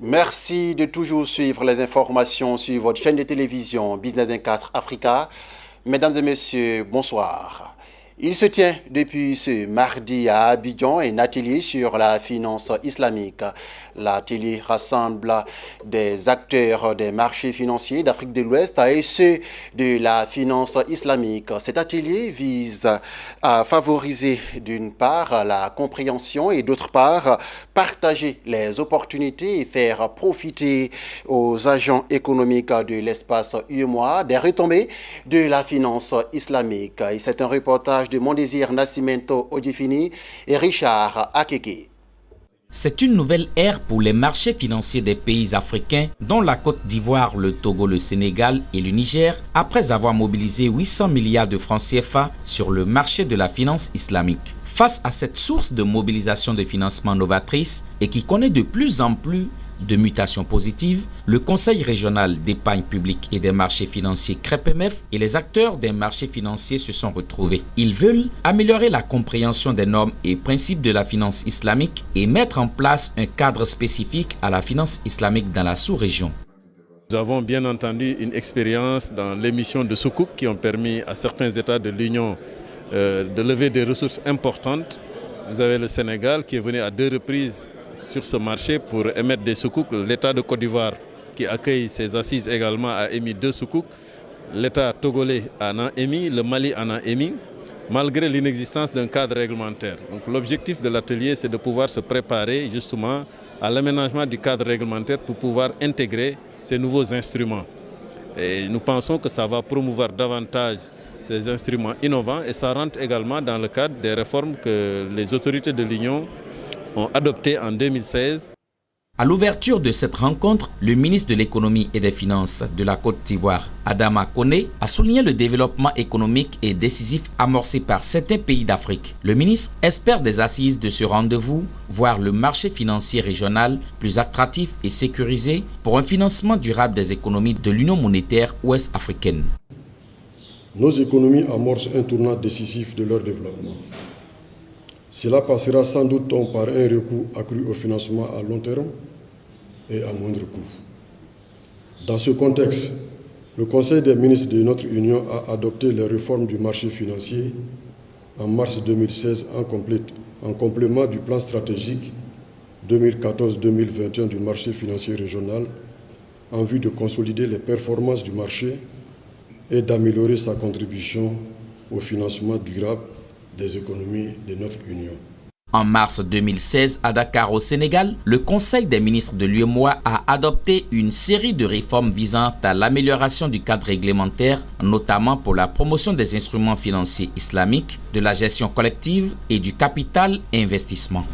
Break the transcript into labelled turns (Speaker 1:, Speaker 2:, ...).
Speaker 1: Merci de toujours suivre les informations sur votre chaîne de télévision Business 24 Africa. Mesdames et messieurs, bonsoir. Il se tient depuis ce mardi à Abidjan un atelier sur la finance islamique. L'atelier rassemble des acteurs des marchés financiers d'Afrique de l'Ouest et ceux de la finance islamique. Cet atelier vise à favoriser d'une part la compréhension et d'autre part partager les opportunités et faire profiter aux agents économiques de l'espace UEMOA des retombées de la finance islamique. Et c'est un reportage de Mondésir Nascimento Odifini et Richard Akeke.
Speaker 2: C'est une nouvelle ère pour les marchés financiers des pays africains, dont la Côte d'Ivoire, le Togo, le Sénégal et le Niger, après avoir mobilisé 800 milliards de francs CFA sur le marché de la finance islamique. Face à cette source de mobilisation de financement novatrice et qui connaît de plus en plus de mutations positives, le Conseil régional d'épargne publique et des marchés financiers CREPMF et les acteurs des marchés financiers se sont retrouvés. Ils veulent améliorer la compréhension des normes et principes de la finance islamique et mettre en place un cadre spécifique à la finance islamique dans la sous-région.
Speaker 3: Nous avons bien entendu une expérience dans l'émission de soukouk qui ont permis à certains États de l'Union de lever des ressources importantes. Vous avez le Sénégal qui est venu à 2 reprises sur ce marché pour émettre des soukouks. L'État de Côte d'Ivoire qui accueille ses assises également a émis 2 soukouks. L'État togolais en a émis, le Mali en a émis, malgré l'inexistence d'un cadre réglementaire. Donc l'objectif de l'atelier, c'est de pouvoir se préparer justement à l'aménagement du cadre réglementaire pour pouvoir intégrer ces nouveaux instruments. Et nous pensons que ça va promouvoir davantage ces instruments innovants et ça rentre également dans le cadre des réformes que les autorités de l'Union ont adoptées en 2016.
Speaker 2: À l'ouverture de cette rencontre, le ministre de l'économie et des finances de la Côte d'Ivoire, Adama Koné, a souligné le développement économique et décisif amorcé par certains pays d'Afrique. Le ministre espère des assises de ce rendez-vous, voir le marché financier régional plus attractif et sécurisé pour un financement durable des économies de l'Union monétaire ouest-africaine.
Speaker 4: Nos économies amorcent un tournant décisif de leur développement. Cela passera sans doute par un recours accru au financement à long terme et à moindre coût. Dans ce contexte, le Conseil des ministres de notre Union a adopté les réformes du marché financier en mars 2016 en complément du plan stratégique 2014-2021 du marché financier régional en vue de consolider les performances du marché et d'améliorer sa contribution au financement durable des économies de notre Union.
Speaker 2: En mars 2016, à Dakar au Sénégal, le Conseil des ministres de l'UEMOA a adopté une série de réformes visant à l'amélioration du cadre réglementaire, notamment pour la promotion des instruments financiers islamiques, de la gestion collective et du capital et investissement.